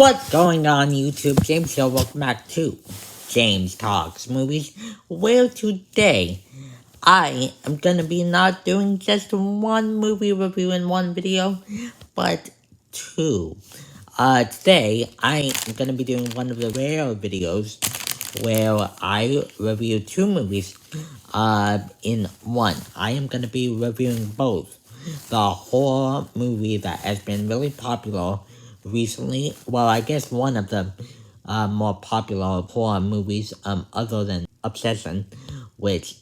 What's going on YouTube? James here, welcome back to James Talks Movies, where today I am gonna be not doing just one movie review in one video, but two. Today I am gonna be doing one of the rare videos where I review two movies in one. I am gonna be reviewing both the horror movie that has been really popular recently. Well, I guess one of the more popular horror movies, other than Obsession, which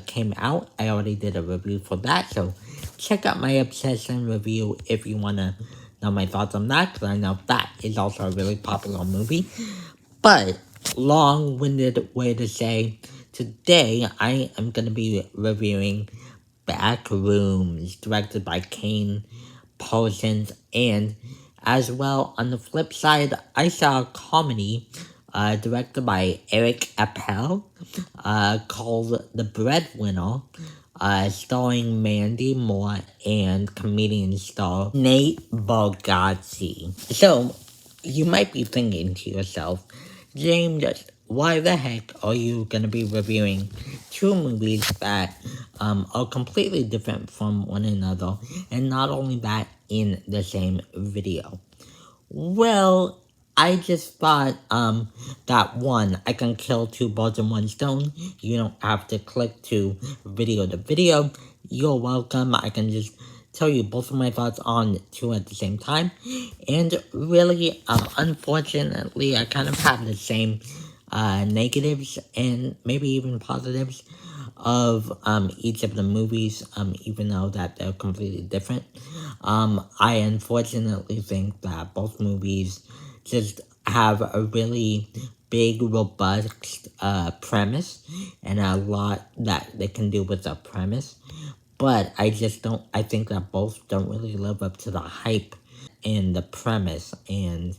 came out. I already did a review for that, so check out my Obsession review if you want to know my thoughts on that, because I know that is also a really popular movie. But, long-winded way to say, today I am going to be reviewing Backrooms, directed by Kane Parsons, and as well, on the flip side, I saw a comedy directed by Eric Appel called The Breadwinner, starring Mandy Moore and comedian star Nate Bargatze. So, you might be thinking to yourself, James, why the heck are you going to be reviewing two movies that are completely different from one another, and not only that, in the same video? Well, I just thought that one, I can kill two birds in one stone. You don't have to click to video. You're welcome. I can just tell you both of my thoughts on two at the same time. And really, unfortunately, I kind of have the same negatives and maybe even positives of each of the movies, even though that they're completely different. I unfortunately think that both movies just have a really big, robust premise, and a lot that they can do with the premise. But I think that both don't really live up to the hype and the premise, and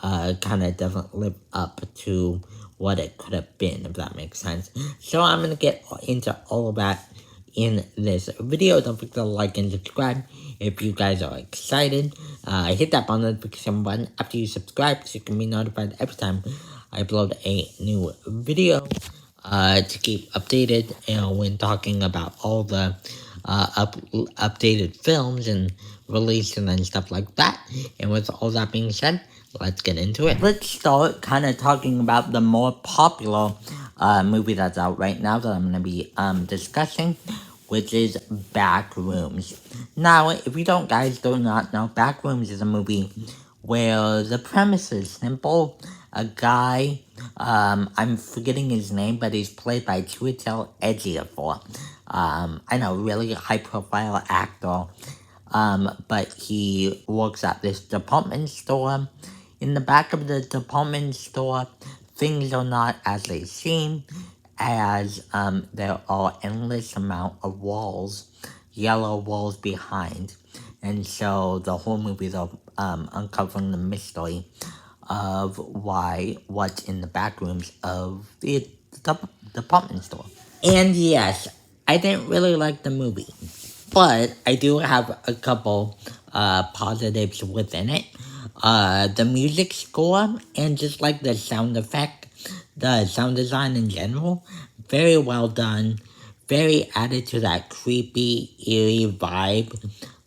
kind of doesn't live up to what it could have been, if that makes sense. So I'm going to get into all of that in this video. Don't forget to like and subscribe if you guys are excited. Hit that notification button after you subscribe so you can be notified every time I upload a new video, to keep updated when talking about all the updated films and releases and stuff like that. And with all that being said, let's get into it. Let's start kind of talking about the more popular movie that's out right now that I'm going to be discussing, which is Backrooms. Now, if you guys do not know, Backrooms is a movie where the premise is simple. A guy, I'm forgetting his name, but he's played by Chiwetel Ejiofor. I know, really high-profile actor. But he works at this department store. In the back of the department store, things are not as they seem, as there are endless amount of walls, yellow walls behind. And so the whole movie is uncovering the mystery of what's in the back rooms of the department store. And yes, I didn't really like the movie, but I do have a couple positives within it. The music score and just like the sound effect, the sound design in general, very well done. Very added to that creepy, eerie vibe.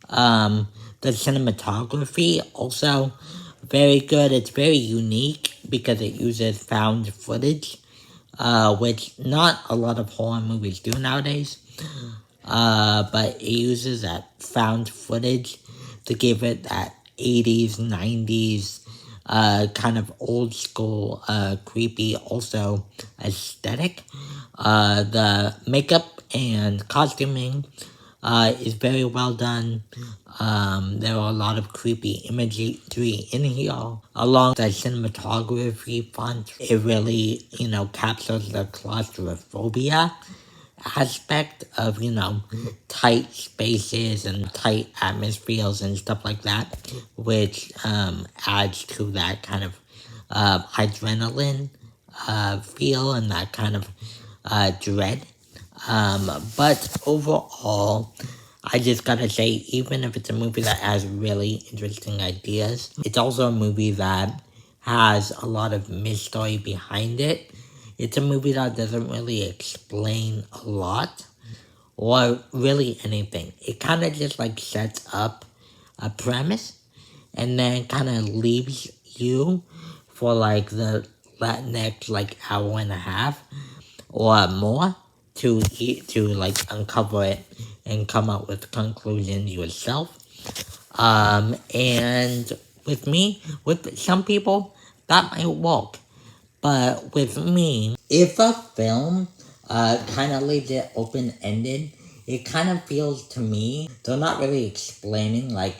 The cinematography also very good. It's very unique because it uses found footage, which not a lot of horror movies do nowadays. But it uses that found footage to give it that 80s, 90s, kind of old school, creepy, also aesthetic. The makeup and costuming, is very well done. There are a lot of creepy imagery in here, along with the cinematography font. It really, captures the claustrophobia aspect of, tight spaces and tight atmospheres and stuff like that, which adds to that kind of adrenaline feel and that kind of dread. But overall, I just gotta say, even if it's a movie that has really interesting ideas, it's also a movie that has a lot of mystery behind it. It's a movie that doesn't really explain a lot or really anything. It kind of just like sets up a premise and then kind of leaves you for like the next like hour and a half or more to like uncover it and come up with conclusions yourself. And with some people, that might work. But with me, if a film kind of leaves it open-ended, it kind of feels to me they're not really explaining like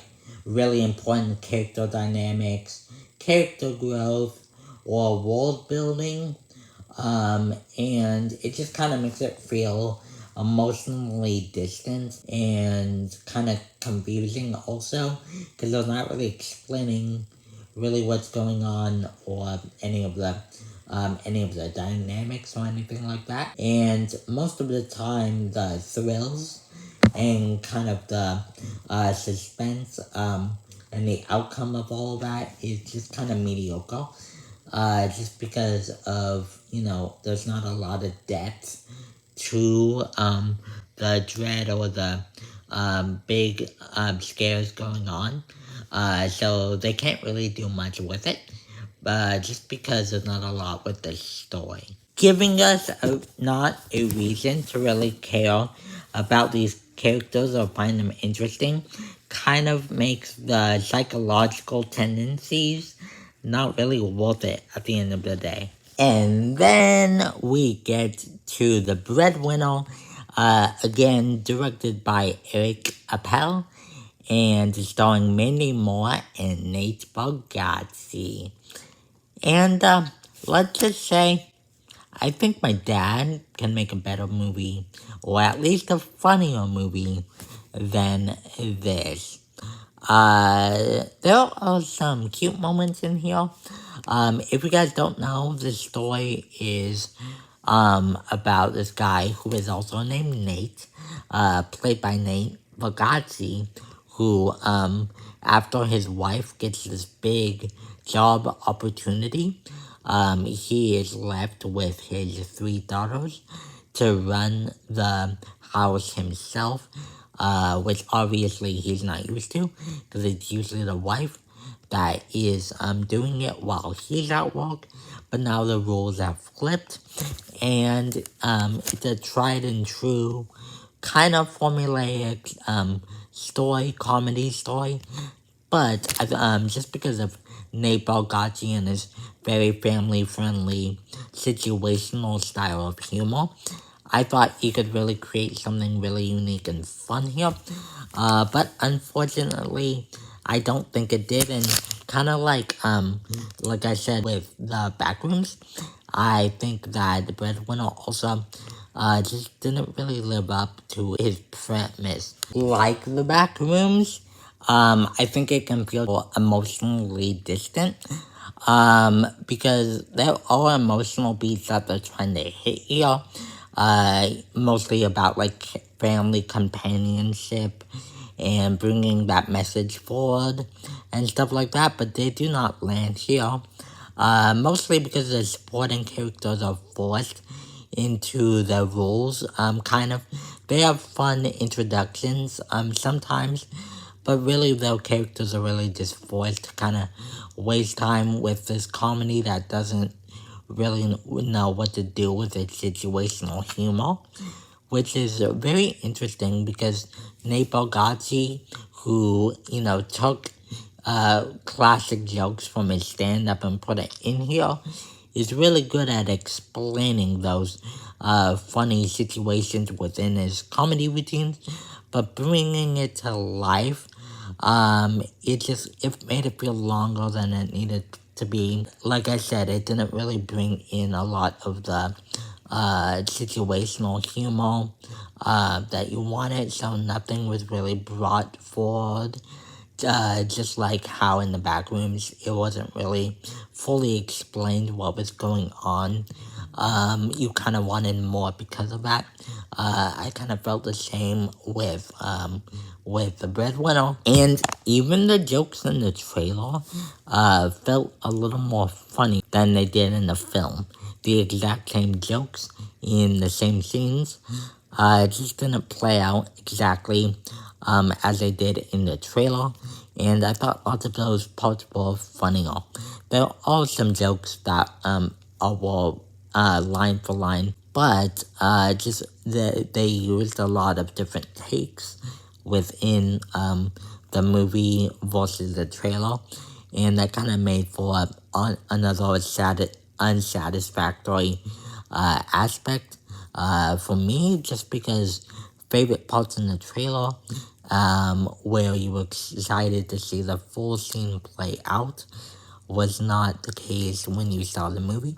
really important character dynamics, character growth, or world building. And it just kind of makes it feel emotionally distant and kind of confusing also because they're not really explaining really what's going on or any of the dynamics or anything like that. And most of the time, the thrills and kind of the suspense and the outcome of all of that is just kind of mediocre. Just because of, there's not a lot of depth to the dread or the big scares going on. So they can't really do much with it, just because there's not a lot with the story. Giving us not a reason to really care about these characters or find them interesting kind of makes the psychological tendencies not really worth it at the end of the day. And then we get to The Breadwinner, again directed by Eric Appel and starring Mandy Moore and Nate Bargatze. And let's just say, I think my dad can make a better movie, or at least a funnier movie, than this. There are some cute moments in here. If you guys don't know, the story is about this guy who is also named Nate, played by Nate Bargatze, who, after his wife gets this big job opportunity, he is left with his three daughters to run the house himself, which obviously he's not used to, because it's usually the wife that is doing it while he's at work, but now the roles have flipped, and it's a tried and true kind of formulaic comedy story, but just because of Nate Bargatze and his very family-friendly situational style of humor, I thought he could really create something really unique and fun here. But unfortunately, I don't think it did, and kind of like I said with the Backrooms, I think that the Breadwinner also just didn't really live up to his premise. Like the Backrooms, I think it can feel emotionally distant, because there are emotional beats that they're trying to hit here, mostly about like family companionship and bringing that message forward and stuff like that, but they do not land here, mostly because the supporting characters are forced into the roles, they have fun introductions, sometimes, but really their characters are really just forced to kind of waste time with this comedy that doesn't really know what to do with its situational humor, which is very interesting because Nate Bargatze, who, took classic jokes from his stand-up and put it in here, is really good at explaining those funny situations within his comedy routines, but bringing it to life, it made it feel longer than it needed to be. Like I said, it didn't really bring in a lot of the situational humor that you wanted, so nothing was really brought forward. Just like how in the Backrooms, it wasn't really fully explained what was going on you kind of wanted more because of that. I kind of felt the same with the Breadwinner, and even the jokes in the trailer felt a little more funny than they did in the film. The exact same jokes in the same scenes just didn't play out exactly as they did in the trailer, and I thought lots of those parts were funnier. There are some jokes that were line for line, but just they used a lot of different takes within the movie versus the trailer, and that kind of made for another unsatisfactory aspect for me, just because favorite parts in the trailer, where you were excited to see the full scene play out, was not the case when you saw the movie.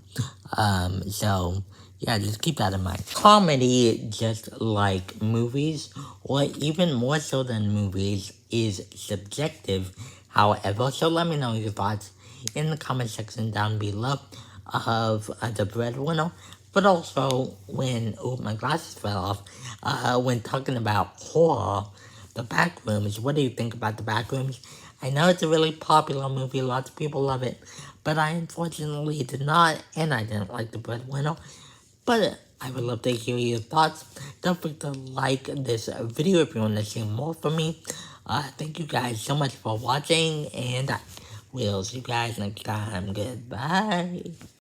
So yeah, just keep that in mind. Comedy, just like movies, or even more so than movies, is subjective. However, so let me know your thoughts in the comment section down below of the Breadwinner. But also, when my glasses fell off, when talking about horror, the Backrooms. What do you think about the Backrooms? I know it's a really popular movie, lots of people love it, but I unfortunately did not, and I didn't like the Breadwinner. But I would love to hear your thoughts. Don't forget to like this video if you want to see more from me. Thank you guys so much for watching, and I will see you guys next time. Goodbye.